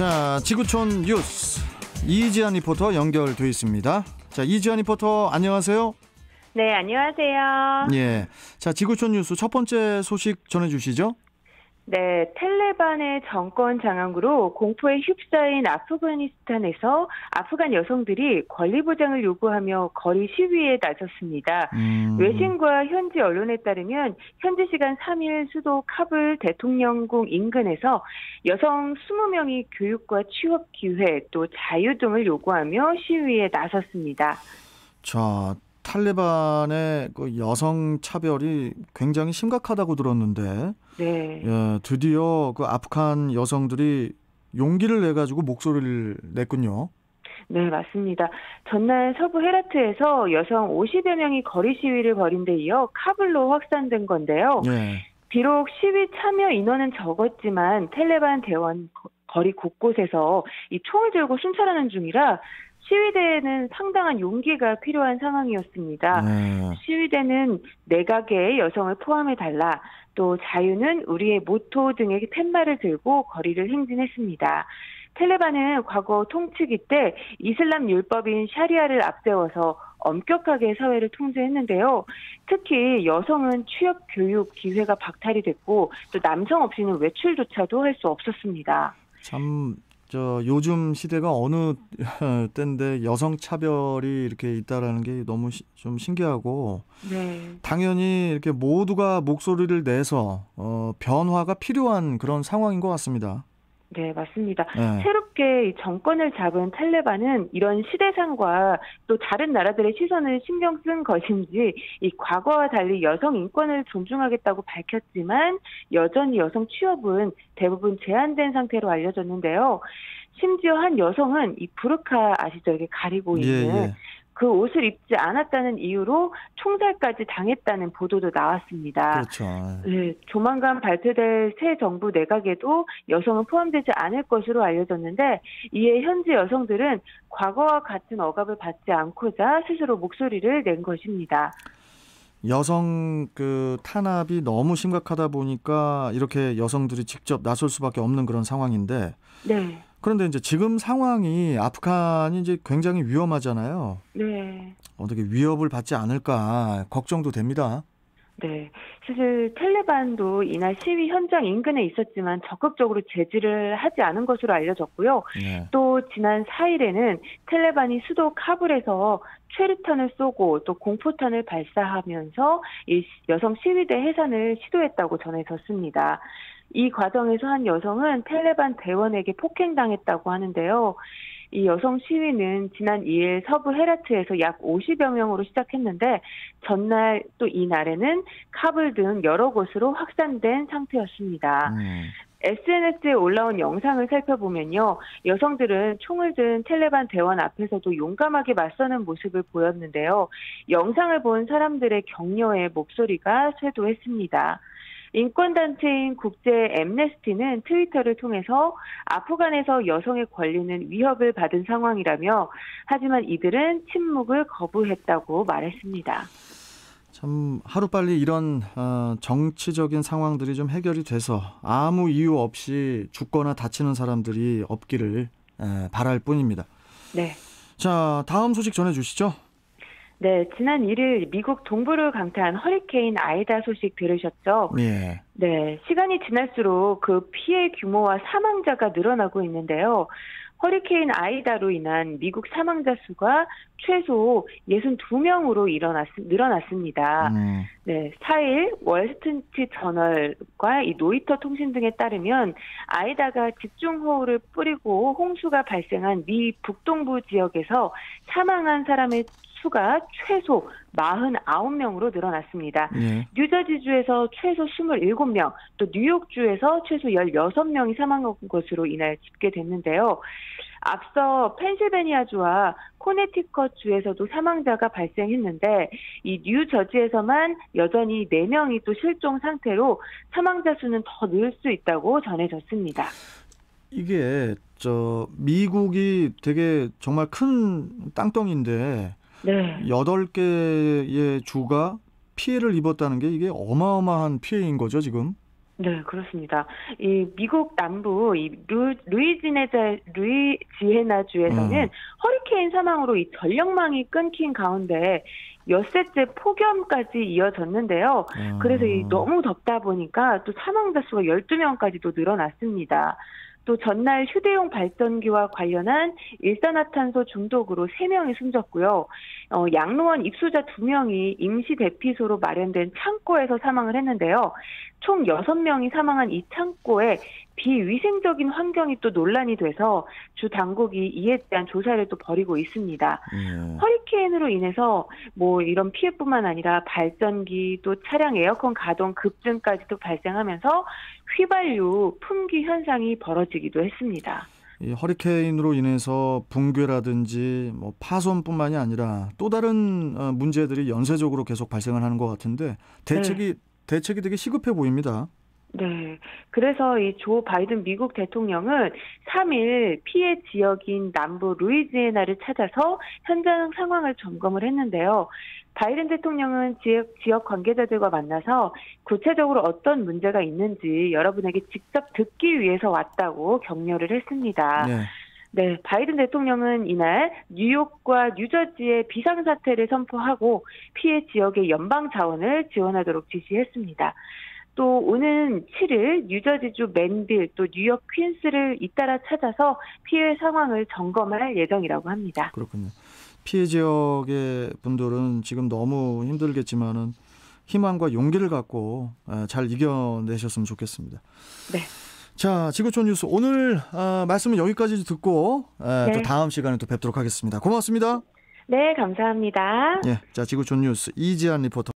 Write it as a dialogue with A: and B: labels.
A: 자, 지구촌 뉴스 이지한 리포터 연결돼 있습니다. 자, 이지한 리포터 안녕하세요.
B: 네, 안녕하세요.
A: 예, 자, 지구촌 뉴스 첫 번째 소식 전해주시죠.
B: 네, 탈레반의 정권 장악으로 공포에 휩싸인 아프가니스탄에서 아프간 여성들이 권리 보장을 요구하며 거리 시위에 나섰습니다. 외신과 현지 언론에 따르면 현지 시간 3일 수도 카불 대통령궁 인근에서 여성 20명이 교육과 취업 기회 또 자유 등을 요구하며 시위에 나섰습니다.
A: 자, 탈레반의 그 여성 차별이 굉장히 심각하다고 들었는데,
B: 네,
A: 예, 드디어 그 아프간 여성들이 용기를 내 가지고 목소리를 냈군요.
B: 네, 맞습니다. 전날 서부 헤라트에서 여성 50여 명이 거리 시위를 벌인 데 이어 카불로 확산된 건데요.
A: 예.
B: 비록 시위 참여 인원은 적었지만 탈레반 대원 거리 곳곳에서 이 총을 들고 순찰하는 중이라 시위대에는 상당한 용기가 필요한 상황이었습니다.
A: 네.
B: 시위대는 내각의 여성을 포함해달라, 또 자유는 우리의 모토 등의 팻말을 들고 거리를 행진했습니다. 탈레반은 과거 통치기 때 이슬람 율법인 샤리아를 앞세워서 엄격하게 사회를 통제했는데요. 특히 여성은 취업, 교육, 기회가 박탈이 됐고 또 남성 없이는 외출조차도 할 수 없었습니다.
A: 참, 요즘 시대가 어느 때인데 여성 차별이 이렇게 있다라는 게 너무 좀 신기하고,
B: 네.
A: 당연히 이렇게 모두가 목소리를 내서 변화가 필요한 그런 상황인 것 같습니다.
B: 네, 맞습니다.
A: 네.
B: 새롭게 이 정권을 잡은 탈레반은 이런 시대상과 또 다른 나라들의 시선을 신경 쓴 것인지 이 과거와 달리 여성 인권을 존중하겠다고 밝혔지만 여전히 여성 취업은 대부분 제한된 상태로 알려졌는데요. 심지어 한 여성은 이 부르카 아시죠? 이렇게 가리고 있는
A: 예.
B: 그 옷을 입지 않았다는 이유로 총살까지 당했다는 보도도 나왔습니다.
A: 그렇죠.
B: 네, 조만간 발표될 새 정부 내각에도 여성은 포함되지 않을 것으로 알려졌는데, 이에 현지 여성들은 과거와 같은 억압을 받지 않고자 스스로 목소리를 낸 것입니다.
A: 여성 그 탄압이 너무 심각하다 보니까 이렇게 여성들이 직접 나설 수밖에 없는 그런 상황인데,
B: 네.
A: 그런데 이제 지금 상황이 아프간이 이제 굉장히 위험하잖아요.
B: 네.
A: 어떻게 위협을 받지 않을까 걱정도 됩니다.
B: 네. 사실 탈레반도 이날 시위 현장 인근에 있었지만 적극적으로 제지를 하지 않은 것으로 알려졌고요.
A: 네.
B: 또 지난 4일에는 탈레반이 수도 카불에서 최루탄을 쏘고 또 공포탄을 발사하면서 이 여성 시위대 해산을 시도했다고 전해졌습니다. 이 과정에서 한 여성은 탈레반 대원에게 폭행당했다고 하는데요. 이 여성 시위는 지난 2일 서부 헤라트에서 약 50여 명으로 시작했는데 전날 또 이날에는 카불 등 여러 곳으로 확산된 상태였습니다. SNS에 올라온 영상을 살펴보면요. 여성들은 총을 든 탈레반 대원 앞에서도 용감하게 맞서는 모습을 보였는데요. 영상을 본 사람들의 격려의 목소리가 쇄도했습니다. 인권단체인 국제 앰네스티는 트위터를 통해서 아프간에서 여성의 권리는 위협을 받은 상황이라며, 하지만 이들은 침묵을 거부했다고 말했습니다.
A: 참 하루빨리 이런 정치적인 상황들이 좀 해결이 돼서 아무 이유 없이 죽거나 다치는 사람들이 없기를 바랄 뿐입니다.
B: 네.
A: 자, 다음 소식 전해주시죠.
B: 네, 지난 1일 미국 동부를 강타한 허리케인 아이다 소식 들으셨죠?
A: 예.
B: 네, 시간이 지날수록 그 피해 규모와 사망자가 늘어나고 있는데요. 허리케인 아이다로 인한 미국 사망자 수가 최소 62명으로 늘어났습니다. 네, 4일 월스트리트 저널과 이 로이터 통신 등에 따르면 아이다가 집중호우를 뿌리고 홍수가 발생한 미 북동부 지역에서 사망한 사람의 수가 최소 49명으로 늘어났습니다.
A: 예.
B: 뉴저지주에서 최소 27명, 또 뉴욕주에서 최소 16명이 사망한 것으로 이날 집계됐는데요. 앞서 펜실베니아주와 코네티컷주에서도 사망자가 발생했는데 이 뉴저지에서만 여전히 4명이 또 실종 상태로 사망자 수는 더 늘 수 있다고 전해졌습니다.
A: 이게 미국이 되게 정말 큰 땅덩이인데
B: 네.
A: 8개의 주가 피해를 입었다는 게 이게 어마어마한 피해인 거죠, 지금?
B: 네, 그렇습니다. 이 미국 남부 이 루이지애나주에서는 허리케인 사망으로 이 전력망이 끊긴 가운데 엿새째 폭염까지 이어졌는데요. 그래서 이 너무 덥다 보니까 또 사망자 수가 12명까지도 늘어났습니다. 또 전날 휴대용 발전기와 관련한 일산화탄소 중독으로 3명이 숨졌고요. 양로원 입수자 2명이 임시 대피소로 마련된 창고에서 사망을 했는데요. 총 6명이 사망한 이 창고에 비위생적인 환경이 또 논란이 돼서 주 당국이 이에 대한 조사를 또 벌이고 있습니다. 허리케인으로 인해서 뭐 이런 피해뿐만 아니라 발전기 또 차량 에어컨 가동 급증까지도 발생하면서 휘발유 품귀 현상이 벌어지기도 했습니다.
A: 이 허리케인으로 인해서 붕괴라든지 뭐 파손뿐만이 아니라 또 다른 문제들이 연쇄적으로 계속 발생을 하는 것 같은데 대책이 되게 시급해 보입니다.
B: 네. 그래서 이 조 바이든 미국 대통령은 3일 피해 지역인 남부 루이지애나를 찾아서 현장 상황을 점검을 했는데요. 바이든 대통령은 지역 관계자들과 만나서 구체적으로 어떤 문제가 있는지 여러분에게 직접 듣기 위해서 왔다고 격려를 했습니다.
A: 네.
B: 네, 바이든 대통령은 이날 뉴욕과 뉴저지의 비상사태를 선포하고 피해 지역의 연방 자원을 지원하도록 지시했습니다. 또 오는 7일 뉴저지주 맨빌 또 뉴욕 퀸스를 잇따라 찾아서 피해 상황을 점검할 예정이라고 합니다.
A: 그렇군요. 피해 지역의 분들은 지금 너무 힘들겠지만은 희망과 용기를 갖고 잘 이겨내셨으면 좋겠습니다.
B: 네.
A: 자, 지구촌 뉴스 오늘 말씀은 여기까지 듣고
B: 네.
A: 또 다음 시간에 또 뵙도록 하겠습니다. 고맙습니다.
B: 네, 감사합니다.
A: 예, 자, 지구촌 뉴스 이지한 리포터.